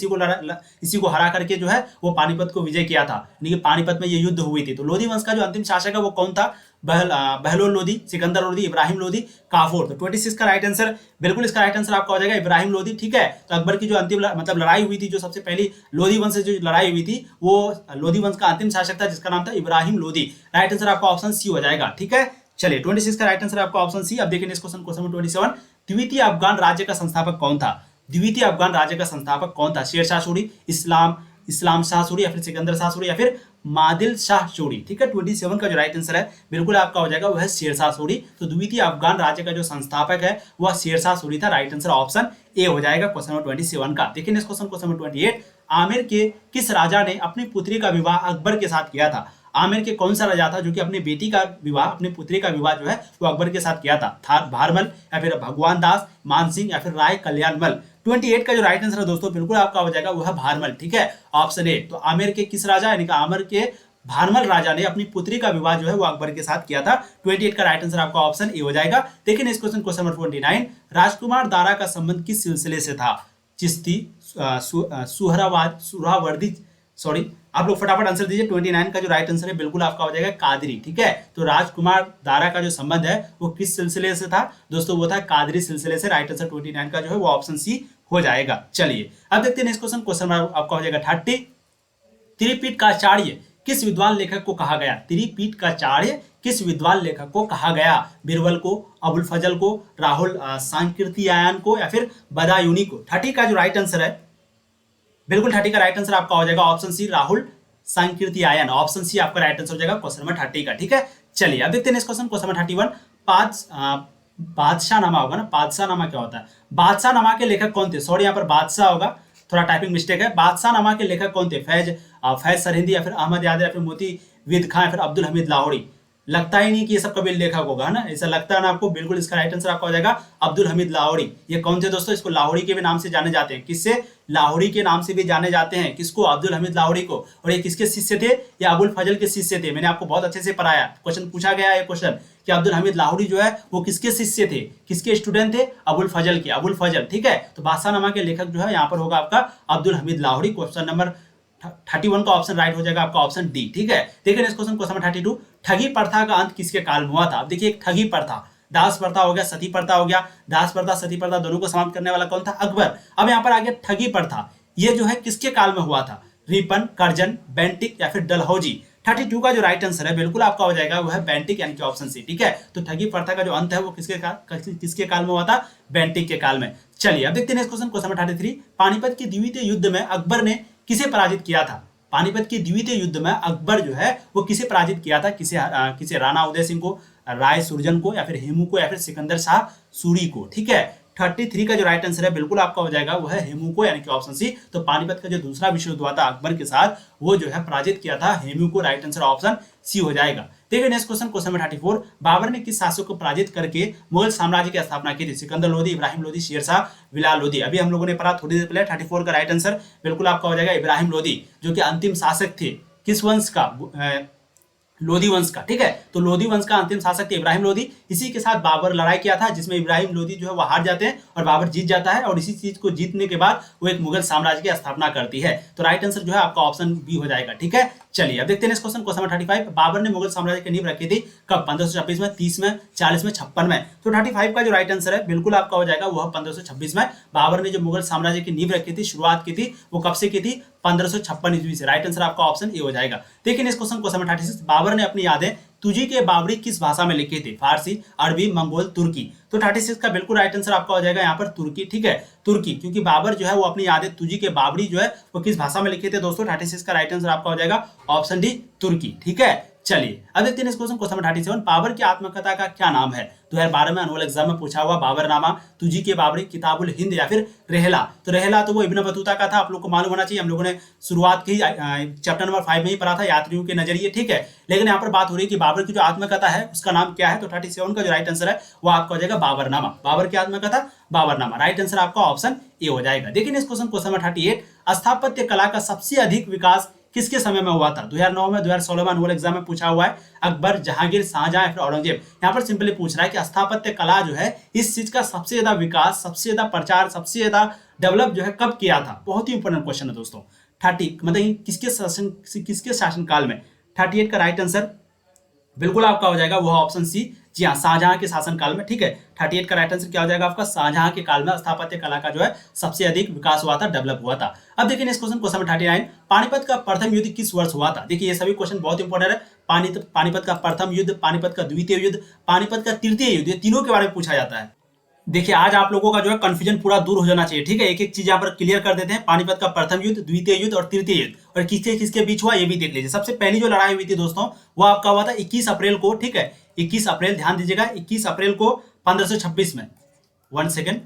इसी को हरा करके जो है वो पानीपत को विजय किया था, यानी कि पानीपत में ये युद्ध हुई थी। तो लोधी वंश का जो अंतिम शासक है वो कौन था? बहलोल लोधी, सिकंदर लोधी, इब्राहिम लोधी, काफूर। तो 26 का राइट आंसर बिल्कुल इसका राइट आंसर आपका हो जाएगा इब्राहिम लोधी। ठीक है, तो अकबर की जो अंतिम मतलब लड़ाई हुई थी, जो सबसे पहली लोधी वंश से जो लड़ाई हुई थी वो लोधी वंश का अंतिम शासक था जिसका नाम था इब्राहिम लोधी। राइट आंसर आपका ऑप्शन सी हो जाएगा। ठीक है, चलिए 26 का राइट आंसर आपका ऑप्शन सी। अब देखिए नेक्स्ट क्वेश्चन। Question number 27। द्वितीय अफगान राज्य का संस्थापक कौन था? द्वितीय अफगान राज्य का संस्थापक कौन था? शेरशाह सूरी, इस्लाम शाह सूरी या फिर सिकंदर शाह सूरी या फिर मादिल शाह सूरी। ठीक है, 27 का जो राइट आंसर है बिल्कुल आपका हो जाएगा वह है शेरशाह सूरी। तो द्वितीय अफगान राज्य का जो संस्थापक है वह शेरशाह सूरी था। राइट आंसर ऑप्शन ए हो जाएगा क्वेश्चन नंबर 27 का। देखिए next question. Question number 28। Aamir के किस राजा ने अपनी पुत्री का विवाह अकबर के साथ किया था? आमिर के कौन सा राजा था जो कि अपनी बेटी का विवाह, अपनी पुत्री का विवाह जो है वो अकबर के साथ किया था? भारमल या फिर भगवान दास, मानसिंह या फिर राय कल्याणमल। 28 का जो राइट आंसर है दोस्तों बिल्कुल आपका हो जाएगा वो है भारमल। ठीक है, ऑप्शन ए। तो आमिर के किस राजा, यानी कि आमिर के भारमल राजा ने अपनी पुत्री का विवाह जो है वो अकबर के साथ किया था। 28 का राइट आंसर आपका ऑप्शन ए हो जाएगा। देखिए नेक्स्ट क्वेश्चन। Question number 29। राजकुमार दारा का संबंध किस सिलसिले से था? चिश्ती, सुहरावर्दी, सॉरी, आप लोग फटाफट आंसर दीजिए। 29 का जो राइट आंसर है बिल्कुल आपका हो जाएगा कादरी। ठीक है, तो राजकुमार दारा का जो संबंध है वो किस सिलसिले से था दोस्तों? वो था कादरी सिलसिले से। राइट आंसर 29 का जो है वो ऑप्शन सी हो जाएगा। चलिए अब देखते हैं नेक्स्ट क्वेश्चन। क्वेश्चन आपका हो जाएगा 30। त्रिपिटकाचार्य किस विद्वान लेखक को कहा गया? त्रिपिटकाचार्य किस विद्वान लेखक को कहा गया? बिरबल को, अबुल फजल को, राहुल सांकृत्यायन को, या फिर बदायूनी को? 30 का जो राइट आंसर है बिल्कुल 30 का राइट आंसर आपका हो जाएगा option C, Rahul Sankrityayan. Option C आपका राइट आंसर हो जाएगा क्वेश्चन नंबर 30 का। ठीक है, चलिए अब देखते हैं नेक्स्ट क्वेश्चन। Question number 31। बादशाह नामा होगा ना, बादशाह नामा क्या होता है? बादशाह नामा के लेखक कौन थे? सॉरी, यहाँ पर बादशाह होगा, थोड़ा टाइपिंग मिस्टेक है। बादशाह नामा के लेखक कौन थे? फैज सरहिंदी, या फिर अहमद यादव, या फिर मोती विद खां, या फिर अब्दुल हमीद लाहौरी? लगता ही नहीं कि ये सब कभी लेखक होगा, है ना? ऐसा लगता है ना आपको? बिल्कुल इसका राइट आंसर आपका हो जाएगा अब्दुल हमीद लाहौरी। ये कौन थे दोस्तों? इसको लाहौरी के भी नाम से जाने जाते हैं। किससे? लाहौरी के नाम से भी जाने जाते हैं। किसको? अब्दुल हमीद लाहौरी को। और ये किसके शिष्य थे? ये अबुल फजल के शिष्य थे। मैंने आपको बहुत अच्छे से पढ़ाया, क्वेश्चन पूछा गया है क्वेश्चन कि अब्दुल हमीद लाहौरी जो है वो किसके शिष्य थे, किसके स्टूडेंट थे? अबुल फजल के, अबुल फजल। ठीक है, तो बादशाह नामा के लेखक जो है यहाँ पर होगा आपका अब्दुल हमीद लाहौरी। क्वेश्चन नंबर 31 का ऑप्शन राइट हो जाएगा आपका ऑप्शन डी। ठीक है, देखिए नेक्स्ट क्वेश्चन। Question number 32। ठगी प्रथा का अंत किसके काल में हुआ था? अब देखिए, ठगी प्रथा, दास प्रथा हो गया, सती प्रथा हो गया। दास प्रथा, सती प्रथा दोनों को समाप्त करने वाला कौन था? अकबर। अब यहाँ पर आ गया ठगी प्रथा, ये जो है किसके काल में हुआ था? रिपन, कर्जन, बेंटिक, या फिर डलहौजी? 32 का जो राइट आंसर है बिल्कुल आपका हो जाएगा वो है बेंटिक, यानी कि ऑप्शन सी। ठीक है, तो ठगी प्रथा का जो अंत है वो किसके काल में हुआ था? बेंटिक के काल में। चलिए अब देखते हैं next question. Question number 33। Panipat के द्वितीय युद्ध में अकबर ने किसे पराजित किया था? पानीपत के द्वितीय युद्ध में अकबर जो है वो किसे पराजित किया था? किसे? राणा उदय सिंह को, राय सुरजन को, या फिर हेमू को, या फिर सिकंदर शाह सूरी को? ठीक है, 33 का जो राइट आंसर है बिल्कुल आपका हो जाएगा वो है हेमू को, यानी कि ऑप्शन सी। तो पानीपत का जो दूसरा विश्व युद्ध हुआ था अकबर के साथ, वो जो है पराजित किया था हेमू को। राइट आंसर ऑप्शन सी हो जाएगा। देखिए next question. Question number 34। Babur ने किस शासक को पराजित करके मुगल साम्राज्य की स्थापना की थी? सिकंदर लोदी, इब्राहिम लोदी, शेरशाह, बिलाल लोदी? अभी हम लोगों ने पढ़ा थोड़ी देर पहले। 34 का राइट आंसर बिल्कुल आपका हो जाएगा इब्राहिम लोदी, जो कि अंतिम शासक थे किस वंश का? लोधी वंश का। ठीक है, तो लोधी वंश का अंतिम शासक थे इब्राहिम लोधी। इसी के साथ बाबर लड़ाई किया था, जिसमें इब्राहिम लोधी जो है वो हार जाते हैं और बाबर जीत जाता है, और इसी चीज को जीतने के बाद वो एक मुगल साम्राज्य की स्थापना करती है। तो राइट आंसर जो है आपका ऑप्शन बी हो जाएगा। ठीक है, चलिए अब देखते हैं next question. Question number 35। Babur ने मुगल साम्राज्य की नींव रखी थी कब? 1526 में, 30 में, 40 में, 56 में? तो 35 का जो राइट आंसर है बिल्कुल आपका हो जाएगा वह 1526 में। बाबर ने जो मुगल साम्राज्य की नींव रखी थी, शुरुआत की थी, वो कब से की थी? 1556 ईस्वी से। राइट आंसर आपका ऑप्शन ए हो जाएगा। देखिए next question. Question number 36। Babur ने अपनी यादें तुझी के बाबरी किस भाषा में लिखी थी? फारसी, अरबी, मंगोल, तुर्की? तो 36 का बिल्कुल राइट आंसर आपका हो जाएगा यहाँ पर तुर्की। ठीक है, तुर्की, क्योंकि बाबर जो है वो अपनी यादें तुझी के बाबरी जो है वो किस भाषा में लिखे थे दोस्तों? 36 का राइट आंसर आपका हो जाएगा ऑप्शन डी, तुर्की। ठीक है, चलिए अब देखते हैं क्वेश्चन। Question number 37। बाबर की आत्मकथा का क्या नाम है? 2012 में एनुअल एग्जाम में पूछा हुआ बाबरनामा, तुझी के बाबरी, किताबुल हिंद, या फिर रेहला? तो रेहला तो वो इब्न बतूता का था, आप लोग को मालूम होना चाहिए। हम लोगों ने शुरुआत की चैप्टर नंबर 5 में ही पढ़ा था, यात्रियों के नजरिए। ठीक है, लेकिन यहाँ पर बात हो रही है कि बाबर की जो आत्मकथा है उसका नाम क्या है? तो 37 का जो राइट आंसर है वो आपका हो जाएगा बाबरनामा। बाबर की आत्मकथा बाबरनामा। राइट आंसर आपका ऑप्शन ए हो जाएगा। देखिए नेक्स्ट क्वेश्चन। Question number 38। स्थापत्य कला का सबसे अधिक विकास किसके समय में हुआ था? 2009 में, 2016 में एनुअल एग्जाम में पूछा हुआ है। अकबर, जहांगीर, शाहजहां, या फिर औरंगजेब? यहाँ पर सिंपली पूछ रहा है कि स्थापत्य कला जो है इस चीज का सबसे ज्यादा विकास, सबसे ज्यादा प्रचार, सबसे ज्यादा डेवलप जो है कब किया था? बहुत ही इंपॉर्टेंट क्वेश्चन है दोस्तों। 30 मतलब किसके शासनकाल में? 38 का राइट आंसर बिल्कुल आपका हो जाएगा वह ऑप्शन सी। जी हाँ, शाहजहां के शासनकाल में। ठीक है, 38 का राइट आंसर क्या हो जाएगा आपका? शाहजहां के काल में स्थापत्य कला का जो है सबसे अधिक विकास हुआ था, डेवलप हुआ था। अब देखिए नेक्स्ट क्वेश्चन। क्वेश्चन 39। पानीपत का प्रथम युद्ध किस वर्ष हुआ था? देखिए ये सभी क्वेश्चन बहुत इंपॉर्टेंट है। पानीपत का प्रथम युद्ध, पानीपत का द्वितीय युद्ध, पानीपत का तृतीय युद्ध, ये तीनों के बारे में पूछा जाता है। देखिए आज आप लोगों का जो है कंफ्यूजन पूरा दूर हो जाना चाहिए। ठीक है, एक एक चीज यहाँ पर क्लियर कर देते हैं। पानीपत का प्रथम युद्ध, द्वितीय युद्ध और तृतीय युद्ध, और किसके किसके बीच हुआ ये भी देख लीजिए। सबसे पहली जो लड़ाई हुई थी दोस्तों वो आपका हुआ था 21 अप्रैल को। ठीक है, 21 अप्रैल, ध्यान दीजिएगा, 21 अप्रैल को 1526 में। 1 सेकेंड,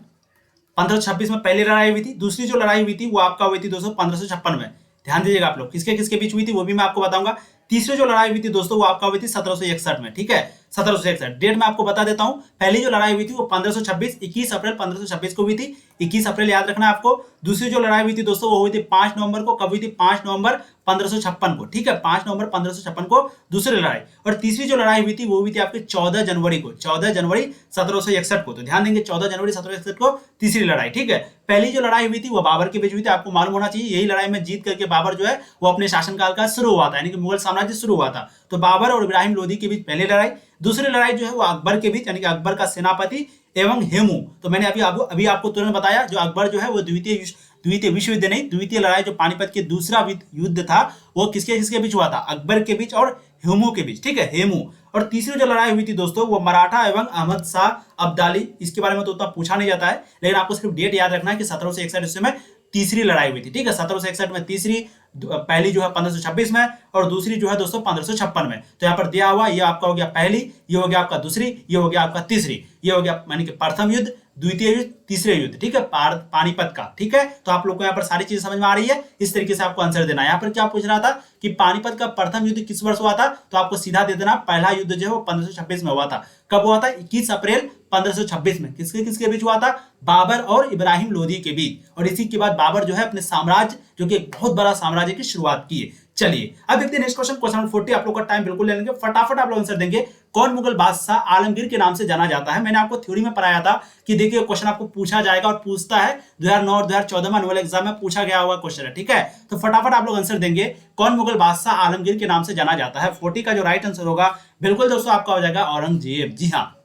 1526 में पहली लड़ाई हुई थी। दूसरी जो लड़ाई हुई थी वो आपका हुई थी दोस्तों 1556 में। ध्यान दीजिएगा आप लोग, किसके किसके बीच हुई थी वो भी मैं आपको बताऊंगा। तीसरी जो लड़ाई हुई थी दोस्तों वो आपका हुई थी 1761 में, ठीक है 1761। डेट मैं आपको बता देता हूं। पहली जो लड़ाई हुई थी वो 1526 21 अप्रैल 1526 को हुई थी, 21 अप्रैल याद रखना आपको। दूसरी जो लड़ाई हुई थी दोस्तों वो हुई थी 5 नवंबर को। कब हुई थी? 5 नवंबर 1556 को, ठीक है 5 नवंबर 1556 को दूसरी लड़ाई। और तीसरी जो लड़ाई हुई थी वो हुई थी आपकी 14 जनवरी को, 14 जनवरी 1761 को। तो ध्यान देंगे 14 जनवरी 1761 को तीसरी लड़ाई, ठीक है। पहली जो लड़ाई हुई थी वो बाबर के बीच हुई थी, आपको मालूम होना चाहिए। यही लड़ाई में जीत करके बाबर जो है वो अपने शासनकाल का शुरू हुआ था, यानी कि मुगल साम्राज्य शुरू हुआ था। तो बाबर और इब्राहिम लोदी के बीच पहली लड़ाई। दूसरी लड़ाई जो है वो अकबर के बीच, यानी कि अकबर का सेनापति एवं हेमू। तो मैंने अभी आपको तुरंत बताया, जो अकबर जो है वो द्वितीय विश्व युद्ध नहीं, द्वितीय लड़ाई जो पानीपत के दूसरा युद्ध था वो किसके किसके बीच हुआ था? अकबर के बीच और हेमू के बीच, ठीक है हेमू। और तीसरी जो लड़ाई हुई थी दोस्तों वो मराठा एवं अहमद शाह अब्दाली। इसके बारे में तो उतना पूछा नहीं जाता है, लेकिन आपको सिर्फ डेट याद रखना है कि 1761 ईस्वी में तीसरी लड़ाई हुई थी, ठीक है 1761 में तीसरी। पहली जो है 1526 में और दूसरी जो है दोस्तों 1556 में। तो यहाँ पर दिया हुआ ये आपका हो गया पहली, ये हो गया आपका दूसरी, ये हो गया आपका तीसरी, ये हो गया यानी कि प्रथम युद्ध, द्वितीय युद्ध, तीसरे युद्ध, ठीक है पानीपत का, ठीक है। तो आप लोग को यहाँ पर सारी चीजें समझ में आ रही है। इस तरीके से आपको आंसर देना है। यहाँ पर क्या पूछ रहा था कि पानीपत का प्रथम युद्ध किस वर्ष हुआ था? तो आपको सीधा दे देना, पहला युद्ध जो है वो 1526 में हुआ था। कब हुआ था? 21 अप्रैल 1526 में। किसके किसके बीच हुआ था? बाबर और इब्राहिम लोदी के बीच। और इसी के बाद बाबर जो है अपने साम्राज्य, जो कि एक बहुत बड़ा साम्राज्य की शुरुआत की है। चलिए अब देखते हैं नेक्स्ट क्वेश्चन, क्वेश्चन नंबर 40। आप लोग का टाइम बिल्कुल ले लेंगे, फटाफट आप लोग आंसर देंगे। कौन मुगल बादशाह आलमगीर के नाम से जाना जाता है? मैंने आपको थ्योरी में पढ़ाया था कि देखिए क्वेश्चन आपको पूछा जाएगा और पूछता है 2009 और 2014 में एनुअल एग्जाम में पूछा गया हुआ क्वेश्चन है, ठीक है। तो फटाफट आप लोग आंसर देंगे, कौन मुगल बादशाह आलमगीर के नाम से जाना जाता है? 40 का जो राइट आंसर होगा बिल्कुल दोस्तों आपका हो जाएगा औरंगजेब। जी हाँ,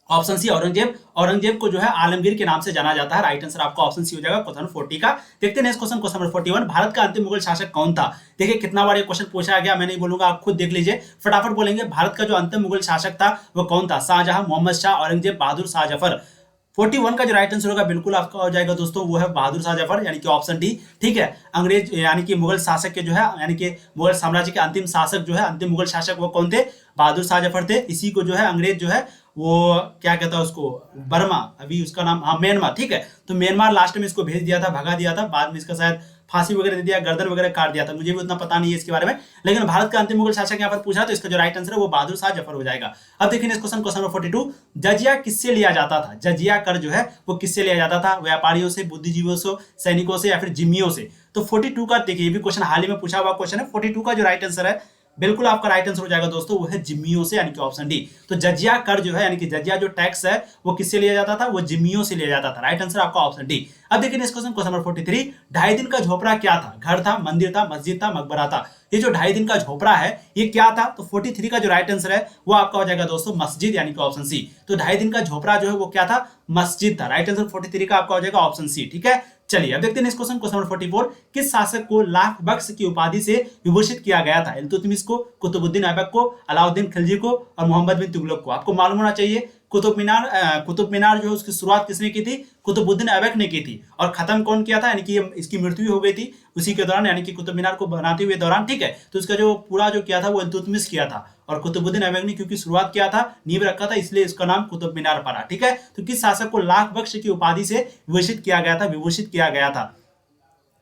ऑप्शन सी औरंगजेब। औरंगजेब को जो है आलमगीर के नाम से जाना जाता है। राइट आंसर आपका ऑप्शन सी हो जाएगा क्वेश्चन 40 का। देखते हैं next question, question number 41। Bharat का अंतिम मुगल शासक कौन था? देखिए कितना बार ये क्वेश्चन पूछा गया, मैं नहीं बोलूंगा, आप खुद देख लीजिए, फटाफट बोलेंगे। भारत का जो अंतिम मुगल शासक था वो कौन था? शाहजहां, मोहम्मद शाह, औरंगजेब, बहादुर शाह जफर। 41 का जो राइट आंसर होगा बिल्कुल आपका हो जाएगा दोस्तों वो है बहादुर शाह जफर, यानी कि ऑप्शन डी, ठीक है। अंग्रेज यानी कि मुगल शासक के जो है, यानी कि मुगल साम्राज्य के अंतिम शासक जो है, अंतिम मुगल शासक वो कौन थे? बहादुर शाह जफर थे। इसी को जो है अंग्रेज जो है वो क्या कहता है उसको, बर्मा, अभी उसका नाम हाँ म्यांमार, ठीक है। तो म्यांमार लास्ट में इसको भेज दिया था, भगा दिया था, बाद में इसका शायद फांसी वगैरह दे दिया, गर्दन वगैरह काट दिया था, मुझे भी उतना पता नहीं है इसके बारे में। लेकिन भारत का अंतिम मुगल शासक यहाँ पर पूछा, तो इसका जो राइट आंसर है वो बहादुर शाह जफर हो जाएगा। अब देखिए नेक्स्ट क्वेश्चन, क्वेश्चन नंबर 42। जजिया किससे लिया जाता था? जजिया कर जो है वो किससे लिया जाता था? व्यापारियों से, बुद्धिजीवियों से, सैनिकों से, या फिर जिम्मियों से? तो 42 का देखिए ये भी क्वेश्चन हाल ही में पूछा हुआ क्वेश्चन है। 42 का जो राइट आंसर है बिल्कुल आपका राइट आंसर हो जाएगा दोस्तों वो है जिम्मियों से, यानी कि ऑप्शन डी। तो जजिया कर जो है, यानी कि जजिया जो टैक्स है वो किससे लिया जाता था? वो जिम्मियों से लिया जाता था। राइट आंसर आपका ऑप्शन डी। अब देखिए नेक्स्ट क्वेश्चन, क्वेश्चन नंबर 43। 2.5 दिन का झोपड़ा क्या था? घर था, मंदिर था, मस्जिद था, मकबरा था? ये जो 2.5 दिन का झोपड़ा है ये क्या था? तो 43 का जो राइट आंसर है वो आपका हो जाएगा दोस्तों मस्जिद, यानी कि ऑप्शन सी। तो 2.5 दिन का झोपड़ा जो है वो क्या था? मस्जिद था। राइट आंसर 43 का आपका हो जाएगा ऑप्शन सी, ठीक है। चलिए अब देखते हैं नेक्स्ट क्वेश्चन, क्वेश्चन नंबर 44। किस शासक को लाख बख्श की उपाधि से विभूषित किया गया था? इल्तुतमिश को, कुतुबुद्दीन ऐबक को, अलाउद्दीन खिलजी को और मोहम्मद बिन तुगलक को? आपको मालूम होना चाहिए कुतुब मीनार जो है उसकी शुरुआत किसने की थी? कुतुबुद्दीन ऐबक ने की थी। और खत्म कौन किया था? यानी कि इसकी मृत्यु हो गई थी उसी के दौरान, यानी कि कुतुब मीनार को बनाते हुए दौरान, ठीक है। तो इसका जो पूरा जो किया था वो इल्तुतमिश किया था, और कुतुबुद्दीन ऐबक ने क्योंकि शुरुआत किया था, नींव रखा था, इसलिए इसका नाम कुतुब मीनार पड़ा, ठीक है। तो किस शासक को लाख बख्श की उपाधि से विभूषित किया गया था?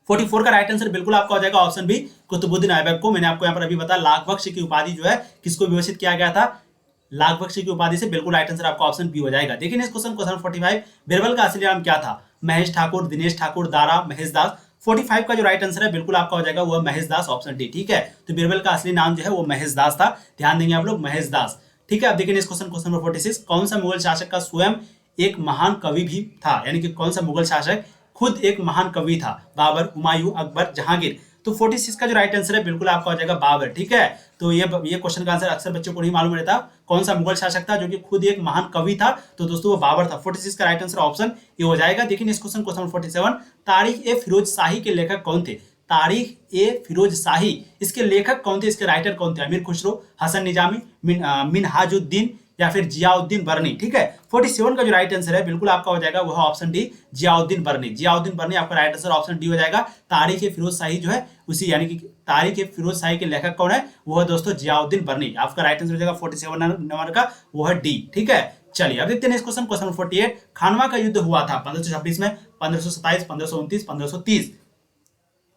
44 का राइट आंसर बिल्कुल आपका हो जाएगा ऑप्शन बी, कुतुबुद्दीन ऐबक को। मैंने आपको यहाँ पर अभी बताया लाख बख्श की उपाधि जो है किसको विभूषित किया गया था? लाख बख्श की उपाधि से। बिल्कुल राइट आंसर आपका ऑप्शन बी हो जाएगा। देखिए नेक्स्ट क्वेश्चन, क्वेश्चन 45। बीरबल का असली नाम क्या था? महेश ठाकुर, दिनेश ठाकुर, दारा, महेश दास? 45 का जो राइट आंसर है बिल्कुल आपका हो जाएगा वो महेश दास, ऑप्शन डी, ठीक है। तो बीरबल का असली नाम जो है वो महेश दास था, ध्यान देंगे आप लोग, महेश दास, ठीक है। अब देखिए नेक्स्ट क्वेश्चन, क्वेश्चन नंबर 46। कौन सा मुगल शासक का स्वयं एक महान कवि भी था? यानी कि कौन सा मुगल शासक खुद एक महान कवि था? बाबर, हुमायूं, अकबर, जहांगीर? तो 46 का जो राइट आंसर है बिल्कुल आपका हो जाएगा बाबर, ठीक है। तो ये क्वेश्चन का आंसर अक्सर बच्चों को नहीं मालूम रहता, कौन सा मुगल शासक था जो कि खुद एक महान कवि था? तो दोस्तों वो बाबर था। 46 का राइट आंसर ऑप्शन ये हो जाएगा। देखिए नेक्स्ट क्वेश्चन, क्वेश्चन 47। तारीख ए फिरोज शाही के लेखक कौन थे? तारीख ए फिरोज शाही, इसके लेखक कौन थे? इसके राइटर कौन थे? अमीर खुसरो, हसन निजामी, मिनहाजुद्दीन या फिर जियाउद्दीन बर्नी, ठीक है। 47 का जो राइट आंसर है बिल्कुल आपका हो जाएगा वो है ऑप्शन डी, जियाउद्दीन बर्नी। जियाउद्दीन बर्नी आपका राइट आंसर ऑप्शन डी हो जाएगा। तारीख ए फिरोज शाही जो है उसी, यानी कि तारीख ए फिरोज शाही के लेखक कौन है? वो है दोस्तों जियाउद्दीन बर्नी। आपका राइट आंसर हो जाएगा 47 नंबर का वो है डी, ठीक है। चलिए अब देखते हैं नेक्स्ट क्वेश्चन, क्वेश्चन 48। खानवा का युद्ध हुआ था 1526 में, 1527, 1529, 1530?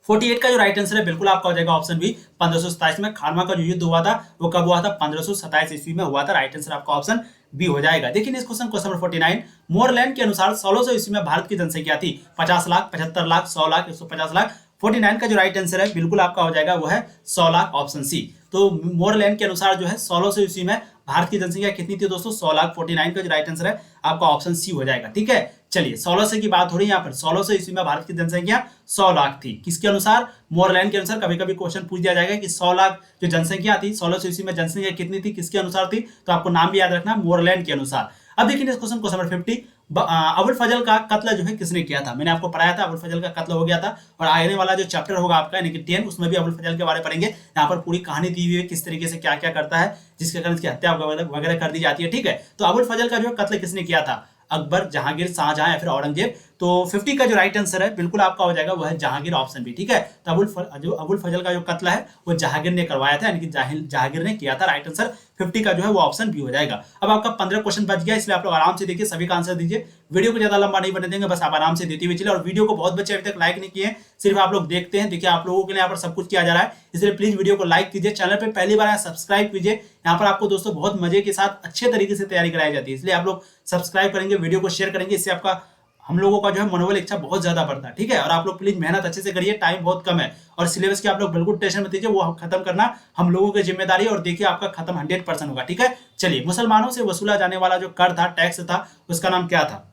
48 का जो राइट आंसर है बिल्कुल आपका हो जाएगा ऑप्शन बी 1527 में। खानवा का जो युद्ध हुआ था वो कब हुआ था? 1527 ईस्वी में हुआ था। राइट आंसर आपका ऑप्शन बी हो जाएगा। देखिए इस क्वेश्चन नंबर 49, मोरलैंड के अनुसार 1600 ईस्वी में भारत की जनसंख्या थी 50 लाख, 75 लाख, 100 लाख, 150 लाख। 49 का जो राइट आंसर है बिल्कुल आपका हो जाएगा वो है 100 लाख, ऑप्शन सी। तो मोरलैंड के अनुसार जो है 1600 ईस्वी में भारत की जनसंख्या कितनी थी दोस्तों? 100 लाख। 49 का जो राइट आंसर है आपका ऑप्शन सी हो जाएगा। ठीक है, चलिए 1600 की बात हो रही है यहाँ पर। 1600 ईस्वी में भारत की जनसंख्या 100 लाख थी। किसके अनुसार? मोरलैंड के अनुसार। कभी कभी क्वेश्चन पूछ दिया जाएगा कि 100 लाख जो जनसंख्या थी 1600 ईस्वी में जनसंख्या कितनी थी, किसके अनुसार थी? तो आपको नाम भी याद रखना, मोरलैंड के अनुसार। अब देखिए इस क्वेश्चन नंबर 50, अबुल फजल का कत्ल जो है किसने किया था? मैंने आपको पढ़ाया था अबुल फजल का कत्ल हो गया था, और आने वाला जो चैप्टर होगा आपका यानी कि 10 उसमें भी अबुल फजल के बारे में पढ़ेंगे। यहाँ पर पूरी कहानी दी हुई है किस तरीके से क्या क्या करता है जिसके कारण इसकी हत्या वगैरह कर दी जाती है। ठीक है, तो अबुल फजल का जो है कत्ल किसने किया था? अकबर, जहांगीर, शाहजहां या फिर औरंगजेब? तो 50 का जो राइट आंसर है बिल्कुल आपका हो जाएगा वो है जहांगीर, ऑप्शन बी। ठीक है, तो अबुल फजल का जो कत्ल है वो जहांगीर ने करवाया था, यानी कि जहांगीर ने किया था। राइट आंसर 50 का जो है वो ऑप्शन बी हो जाएगा। अब आपका 15 क्वेश्चन बच गया, इसलिए आप लोग आराम से देखिए, सभी का आंसर दीजिए। वीडियो को ज्यादा लंबा नहीं बने देंगे, बस आप आराम से देते हुए चले। और वीडियो को बहुत बच्चे अभी तक लाइक नहीं किए, सिर्फ आप लोग देखते हैं। देखिए आप लोगों के लिए यहाँ पर सब कुछ किया जा रहा है, इसलिए प्लीज वीडियो को लाइक कीजिए। चैनल पे पहली बार आए सब्सक्राइब कीजिए। यहाँ पर आपको दोस्तों बहुत मजे के साथ अच्छे तरीके से तैयारी कराई जाती है, इसलिए आप लोग सब्सक्राइब करेंगे, वीडियो को शेयर करेंगे, इससे आपका हम लोगों का जो है मनोबल इच्छा बहुत ज्यादा बढ़ता है। ठीक है, और आप लोग प्लीज मेहनत अच्छे से करिए, टाइम बहुत कम है। और सिलेबस की आप लोग बिल्कुल टेंशन मत लीजिए, वो खत्म करना हम लोगों की जिम्मेदारी है, और देखिए आपका खत्म 100% होगा। ठीक है, चलिए मुसलमानों से वसूला जाने वाला जो कर था, टैक्स था, उसका नाम क्या था?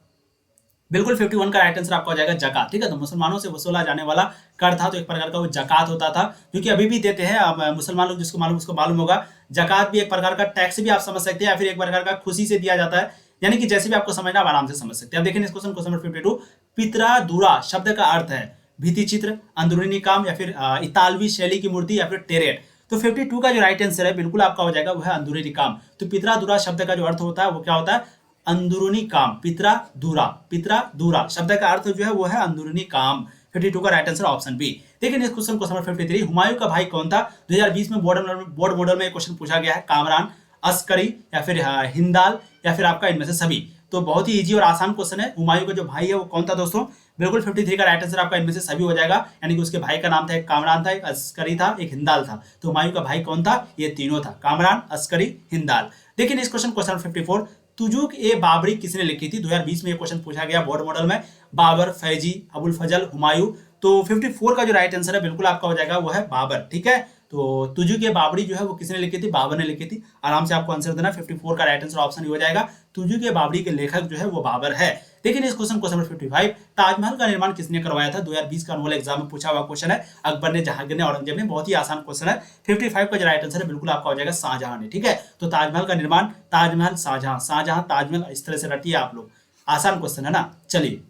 बिल्कुल 51 का राइट आंसर आपका हो जाएगा जकात। ठीक है, तो मुसलमानों से वसूला जाने वाला कर था तो एक प्रकार का वो जकात होता था, जो कि अभी भी देते हैं। अब मुसलमान लोग जिसको मालूम उसको मालूम होगा, जकात भी एक प्रकार का टैक्स भी आप समझ सकते हैं, या फिर एक प्रकार का खुशी से दिया जाता है, यानी कि जैसे भी आपको समझना आप आराम से समझ सकते हैं। अब देखिए इस क्वेश्चन नंबर 52, पितरादुरा शब्द का अर्थ है भित्ति चित्र, अंदरूनी काम, या फिर इतालवी शैली की मूर्ति, या फिर टेरेट? तो 52 का जो राइट आंसर है बिल्कुल आपका हो जाएगा वो है अंदरूनी काम। तो पितरादुरा शब्द का जो अर्थ होता है वो क्या होता है? अंदरूनी काम। पितरादुरा शब्द का अर्थ जो है वो है अंदरूनी काम। 52 का राइट आंसर ऑप्शन बी। देखिए नेक्स्ट क्वेश्चन नंबर 53, हुमायूं का भाई कौन था? 2020 में बोर्ड मॉडल में क्वेश्चन पूछा गया है। कामरान, अस्करी, या फिर हिंदाल, या फिर आपका इनमें से सभी? तो बहुत ही इजी और आसान क्वेश्चन है। हुमायूं का जो भाई है वो कौन था दोस्तों? बिल्कुल 53 का राइट आंसर आपका इनमें से सभी हो जाएगा, यानी कि उसके भाई का नाम था, एक कामरान था, एक अस्करी था, एक हिंदाल था। तो हुमायूं का भाई कौन था? ये तीनों था, कामरान, अस्करी, हिंदाल। देखिए नेक्स्ट क्वेश्चन 54, तुजुक ए बाबरी किसने लिखी थी? 2020 में ये क्वेश्चन पूछा गया बोर्ड मॉडल में। बाबर, फैजी, अबुल फजल, हुमायूं? तो 54 का जो राइट आंसर है बिल्कुल आपका हो जाएगा वो है बाबर। ठीक है, तो तुजुक ए बाबरी जो है वो किसने लिखी थी? बाबर ने लिखी थी। आराम से आपको आंसर देना, 54 का राइट आंसर ऑप्शन हो जाएगा। तुजुक ए बाबरी के लेखक जो है वो बाबर है। देखिए इस क्वेश्चन नंबर 55, ताजमहल का निर्माण किसने करवाया था? 2020 का एनुअल एग्जाम में पूछा हुआ क्वेश्चन है। अकबर ने, जहांगीर ने, औरंगजेब ने? बहुत ही आसान क्वेश्चन है। 55 का जो राइट आंसर है बिल्कुल आपका हो जाएगा शाहजहां ने। ठीक है, तो ताजमहल का निर्माण, ताजमहल, शाहजहां, ताजमहल, इस तरह से रटिए आप लोग। आसान क्वेश्चन है ना। चलिए,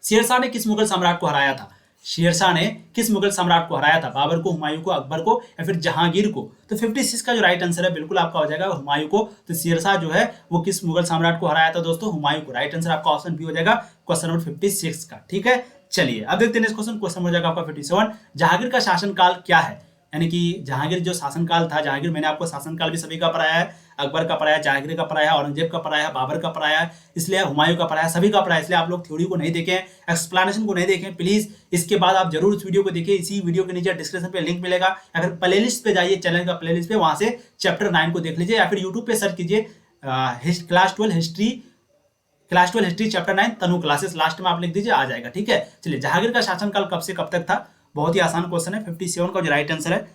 शेरशाह ने किस मुगल सम्राट को हराया था? शेरशाह ने किस मुगल सम्राट को हराया था? बाबर को, हुमायूं को, अकबर को, या फिर जहांगीर को? तो 56 का जो राइट आंसर है बिल्कुल आपका हो जाएगा हुमायूं को। तो शेरशाह जो है वो किस मुगल सम्राट को हराया था दोस्तों? हुमायूं को। राइट आंसर आपका ऑप्शन बी हो जाएगा क्वेश्चन नंबर 56 का। ठीक है, चलिए अब देखते हैं क्वेश्चन हो जाएगा आपका 57, जहांगीर का शासनकाल क्या है? यानी कि जहांगीर जो शासनकाल था, जहांगीर, मैंने आपको शासनकाल भी सभी का पढ़ाया है। अकबर का पढ़ाया, जहांगीर का पढ़ाया, औरंगजेब का पढ़ाया, बाबर का पढ़ाया, इसलिए हुमायूं का पढ़ाया, सभी का पढ़ाया। इसलिए आप लोग थ्योरी को नहीं देखें, एक्सप्लेनेशन को नहीं देखें, प्लीज इसके बाद आप जरूर इस वीडियो को देखिए। इसी वीडियो के नीचे डिस्क्रिप्शन पे लिंक मिलेगा, या फिर प्लेलिस्ट पे जाइए, चैनल का प्लेलिस्ट पे, वहां से चैप्टर 9 को देख लीजिए, या फिर यूट्यूब पे सर्च कीजिए क्लास 12 हिस्ट्री चैप्टर 9 तनु क्लासेस, लास्ट में आप लिख दीजिए, आ जाएगा। ठीक है, चलिए, जहांगीर का शासनकाल कब से कब तक था? बहुत ही आसान क्वेश्चन है। 57 का जो राइट आंसर है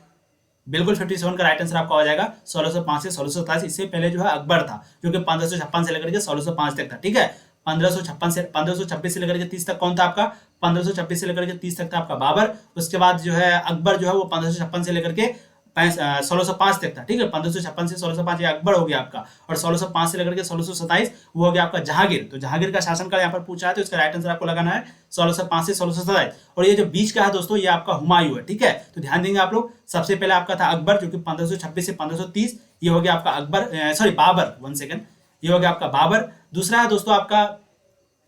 बिल्कुल 57 का राइट आंसर आपका हो जाएगा 1605 से 1627। इससे पहले जो है अकबर था, जो कि 1556 से लेकर के 1605 तक था। ठीक है, 1526 से लेकर के 30 तक कौन था आपका? 1526 से लेकर के 30 तक था आपका बाबर। उसके बाद जो है अकबर जो है वो 1556 से लेकर के 1605 तक था। ठीक है, 1556 से 1605 ये अकबर हो गया आपका, और 1605 से लेकर के 1627 वो हो गया आपका जहांगीर। तो जहांगीर का शासनकाल यहाँ पर पूछा है, तो इसका राइट आंसर आपको लगाना है 1605 से 1627। और ये जो बीच का है दोस्तों, ये आपका हुमायूं है। ठीक है, तो ध्यान देंगे आप लोग। सबसे पहले आपका था अकबर, जो कि 1526 से 1530, ये हो गया आपका अकबर, सॉरी बाबर, 1 सेकंड, ये हो गया आपका बाबर। दूसरा है दोस्तों आपका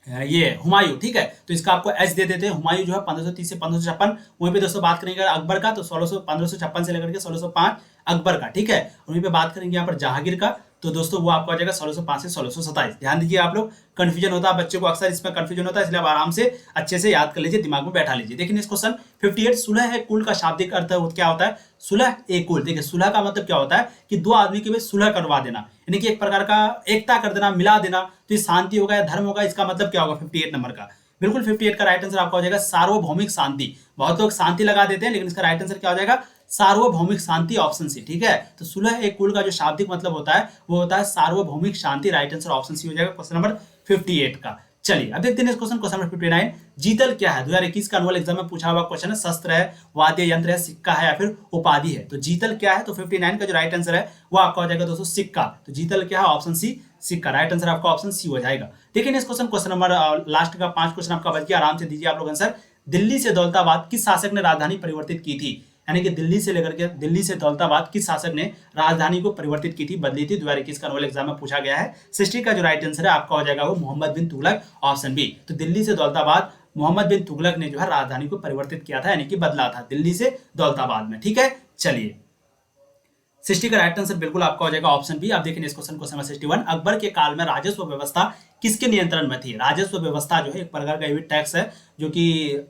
ये हुमायूं। ठीक है, तो इसका आपको एच दे देते हैं। हुमायूं जो है 1530 से 1556। वहीं पे दोस्तों बात करेंगे अकबर का, तो 1556 से लेकर के 1605 अकबर का। ठीक है, वहीं पे बात करेंगे यहाँ पर जहांगीर का, तो दोस्तों वो आपका हो जाएगा 1605 से 1627। ध्यान दीजिए आप लोग, कंफ्यूजन होता है बच्चों को, अक्सर इसमें कंफ्यूजन होता है, इसलिए आप आराम से अच्छे से याद कर लीजिए, दिमाग में बैठा लीजिए। देखिए इस क्वेश्चन 58, सुलह है कुल का शाब्दिक अर्थ क्या होता है? सुलह ए कुल। देखिए सुलह का मतलब क्या होता है कि दो आदमी के बीच सुलह करवा देना, यानी कि एक प्रकार का एकता कर देना, मिला देना, तो ये शांति होगा या धर्म होगा, इसका मतलब क्या होगा 58 नंबर का? बिल्कुल 58 का राइट आंसर आपका हो जाएगा सार्वभौमिक शांति। बहुत लोग शांति लगा देते हैं, लेकिन इसका राइट आंसर क्या हो जाएगा? सार्वभौमिक शांति, ऑप्शन सी। ठीक है, तो सुलह एक कुल का जो शाब्दिक मतलब होता है वो होता है सार्वभौमिक शांति। राइट आंसर ऑप्शन सी हो जाएगा क्वेश्चन नंबर 58 का। चलिए अब देखते हैं क्वेश्चन नंबर 59। जीतल क्या है? 2021 का एनुअल एग्जाम में पूछा हुआ क्वेश्चन है। शस्त्र है, वाद्य यंत्र है, सिक्का है या फिर उपाधि है? तो जीतल क्या है? तो 59 का जो राइट आंसर है वो आपका हो जाएगा दोस्तों सिक्का। तो जीतल क्या है? ऑप्शन सी सिक्का। राइट आंसर आपका ऑप्शन सी हो जाएगा। देखिए इस क्वेश्चन नंबर लास्ट का 5 क्वेश्चन आपका बच गया, आराम से दीजिए आप लोग आंसर। दिल्ली से दौलताबाद किस शासक ने राजधानी परिवर्तित की थी? यानी कि दिल्ली से दौलताबाद किस शासक ने राजधानी को परिवर्तित की थी, बदली थी? 2021 का एनुअल एग्जाम में पूछा गया है। 60 का जो राइट आंसर है आपका हो जाएगा वो मोहम्मद बिन तुगलक, ऑप्शन बी। तो दिल्ली से दौलताबाद मोहम्मद बिन तुगलक ने जो है राजधानी को परिवर्तित किया था, यानी कि बदला था दिल्ली से दौलताबाद में। ठीक है, चलिए 60 का राइट आंसर बिल्कुल आपका हो जाएगा ऑप्शन बी। आप देखिए इस क्वेश्चन 61। अकबर के काल में राजस्व व्यवस्था किसके नियंत्रण में थी? राजस्व व्यवस्था जो है एक प्रकार का ये टैक्स है, जो कि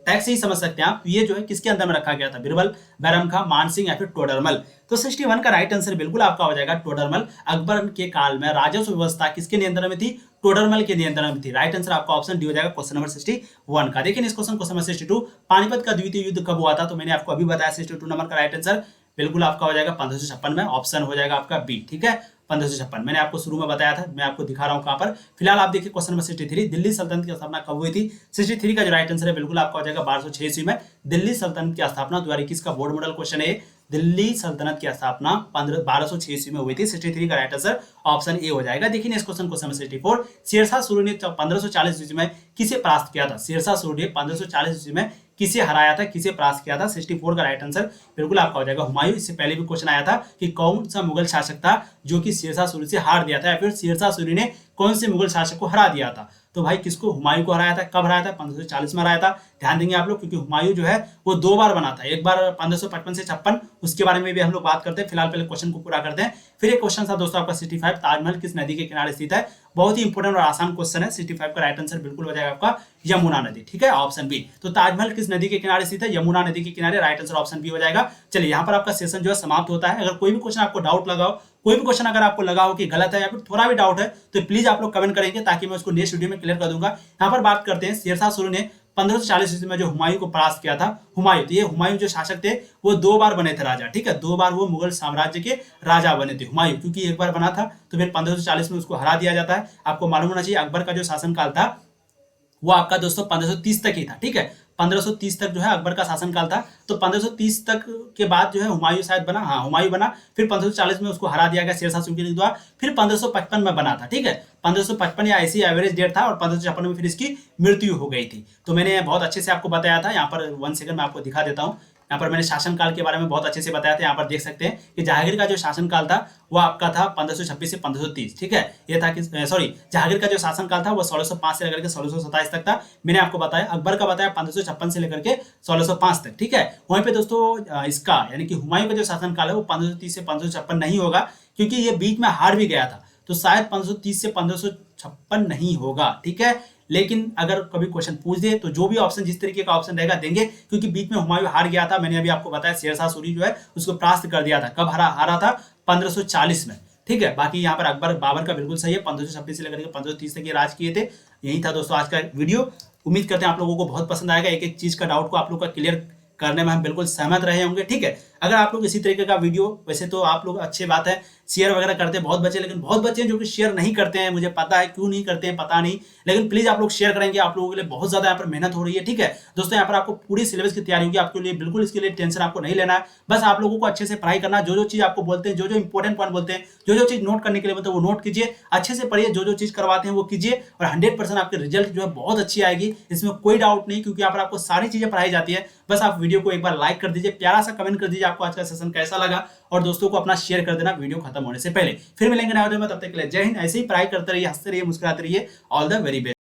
टैक्स ही समझ सकते हैं आप। ये जो है किसके अंदर में रखा गया था? बिरबल, बैरम खां, मानसिंह या फिर टोडरमल? तो 61 का राइट आंसर बिल्कुल आपका हो जाएगा टोडरमल। अकबर के काल में राजस्व व्यवस्था किसके नियंत्रण में थी? टोडरमल के नियंत्रण में थी। राइट आंसर आपका ऑप्शन डी हो जाएगा क्वेश्चन नंबर 61 का। देखिए इस क्वेश्चन नंबर 62। पानीपत का द्वितीय युद्ध कब हुआ था? तो मैंने आपको अभी बताया 62 नंबर का राइट आंसर बिल्कुल आपका हो जाएगा 1556 में। ऑप्शन हो जाएगा आपका बी। ठीक है, 1556 मैंने आपको शुरू में बताया था, मैं आपको दिखा रहा हूं कहां पर। फिलहाल आप देखिए क्वेश्चन नंबर 63। दिल्ली सल्तनत की स्थापना कब हुई थी? 63 का जो राइट आंसर है बिल्कुल आपका हो जाएगा 1206 ईस्वी में। दिल्ली सल्तनत की स्थापना 2021 का बोर्ड मॉडल क्वेश्चन है। दिल्ली सल्तनत की स्थापना 1206 ईस्वी में हुई थी। 63 का राइट आंसर ऑप्शन ए हो जाएगा। देखिए इस क्वेश्चन नंबर 64। शेरशाह सूरी ने 1540 ईस्वी में किसे परास्त किया था? शेरशाह सूरी ने 1540 ईस्वी में किसे हराया था, किसे परास्त किया था? 64 का राइट आंसर बिल्कुल आपका हो जाएगा हुमायूं। इससे पहले भी क्वेश्चन आया था कि कौन सा मुगल शासक था जो कि शेरशाह सूरी से हार दिया था, या फिर शेरशाह सूरी ने कौन से मुगल शासक को हरा दिया था? तो भाई किसको? हुमायूं को हराया था। कब हराया था? 1540 में हराया था। ध्यान देंगे आप लोग, क्योंकि हुमायूं जो है वो 2 बार बना था, एक बार 1555 से 56, उसके बारे में भी हम लोग बात करते हैं। फिलहाल पहले क्वेश्चन को पूरा करते हैं। फिर एक क्वेश्चन था दोस्तों आपका 65। ताजमहल किस नदी के किनारे स्थित है? बहुत ही इंपोर्टेंट और आसान क्वेश्चन है। 65 का राइट आंसर बिल्कुल हो जाएगा आपका यमुना नदी। ठीक है, ऑप्शन बी। तो ताजमहल किस नदी के किनारे स्थित है? यमुना नदी के किनारे। राइट आंसर ऑप्शन बी हो जाएगा। चलिए यहाँ पर आपका सेशन जो है समाप्त होता है। अगर कोई भी क्वेश्चन आपको डाउट लगा हो, कोई भी क्वेश्चन अगर आपको लगा हो कि गलत है या फिर थोड़ा भी डाउट है, तो प्लीज आप लोग कमेंट करेंगे, ताकि मैं उसको नेक्स्ट वीडियो में क्लियर कर दूंगा। यहाँ पर बात करते हैं शेरशाह सूरी ने 1540 ईस्वी में जो हुमायूं को परास्त किया था। हुमायूं, तो ये हुमायूं जो शासक थे वो 2 बार बने थे राजा। ठीक है, 2 बार वो मुगल साम्राज्य के राजा बने थे हुमायूं, क्योंकि एक बार बना था तो फिर 1540 में उसको हरा दिया जाता है। आपको मालूम होना चाहिए अकबर का जो शासनकाल था वो आपका दोस्तों 1530 तक ही था। ठीक है, 1530 तक जो है अकबर का शासनकाल था। तो 1530 तक के बाद जो है हुमायूं शायद बना, हाँ हुमायूं बना। फिर 1540 में उसको हरा दिया गया शेरशाह सूरी के द्वारा। फिर 1555 में बना था। ठीक है, 1555 या ऐसी एवरेज डेट था, और 1556 में फिर इसकी मृत्यु हो गई थी। तो मैंने बहुत अच्छे से आपको बताया था। यहाँ पर 1 सेकंड में आपको दिखा देता हूँ। यहाँ पर मैंने शासनकाल के बारे में बहुत अच्छे से बताया था। यहाँ पर देख सकते हैं कि जहांगीर का जो शासनकाल था वो आपका था 1526 से 1530। ठीक है, ये था कि जहांगीर का जो शासनकाल था वो 1605 से लेकर के 1627 तक था। मैंने आपको बताया। अकबर का बताया 1556 से लेकर के 1605 तक। ठीक है, वहीं पे दोस्तों इसका यानी कि हुमायूं का जो शासनकाल है वो 1530 से 1556 नहीं होगा, क्योंकि ये बीच में हार भी गया था। तो शायद 1530 से 1556 नहीं होगा। ठीक है, लेकिन अगर कभी क्वेश्चन पूछ दे तो जो भी ऑप्शन जिस तरीके का ऑप्शन रहेगा देंगे, क्योंकि बीच में हुमायूं हार गया था। मैंने अभी आपको बताया शेरशाह सूरी जो है उसको परास्त कर दिया था। कब हारा था? 1540 में। ठीक है, बाकी यहाँ पर अकबर बाबर का बिल्कुल सही है। 1526 से लेकर के 1530 तक ये राज किए थे। यही था दोस्तों आज का वीडियो। उम्मीद करते हैं आप लोगों को बहुत पसंद आएगा। एक एक चीज का डाउट को आप लोग का क्लियर करने में हम बिल्कुल सहमत रहे होंगे। ठीक है, अगर आप लोग इसी तरीके का वीडियो, वैसे तो आप लोग अच्छी बात है शेयर वगैरह करते हैं बहुत बच्चे, लेकिन बहुत बच्चे हैं जो कि शेयर नहीं करते हैं। मुझे पता है क्यों नहीं करते हैं, पता नहीं, लेकिन प्लीज आप लोग शेयर करेंगे। आप लोगों के लिए बहुत ज्यादा यहाँ पर मेहनत हो रही है। ठीक है दोस्तों, यहाँ पर आपको पूरी सिलेबस की तैयारी होगी आपके लिए। बिल्कुल इसके लिए टेंशन आपको नहीं लेना है। बस आप लोगों को अच्छे से पढ़ाई करना। जो चीज आपको बोलते हैं, जो इंपॉर्टेंट पॉइंट बोलते हैं, जो चीज नोट करने के लिए बोलते हैं, वो नोट कीजिए। अच्छे से पढ़िए, जो चीज करवाते हैं वो कीजिए, और 100% आपके रिजल्ट जो है बहुत अच्छी आएगी। इसमें कोई डाउट नहीं, क्योंकि यहाँ पर आपको सारी चीजें पढ़ाई जाती है। बस आप वीडियो को एक बार लाइक कर दीजिए, प्यारा सा कमेंट कर दीजिए आपको आज का सेशन कैसा लगा, और दोस्तों को अपना शेयर कर देना वीडियो खत्म होने से पहले। फिर मिलेंगे नए वीडियो में, तब तक के लिए जय हिंद। ऐसे ही पढ़ाई करते रहिए, हंसते रहिए, मुस्कुराते रहिए। All the very best.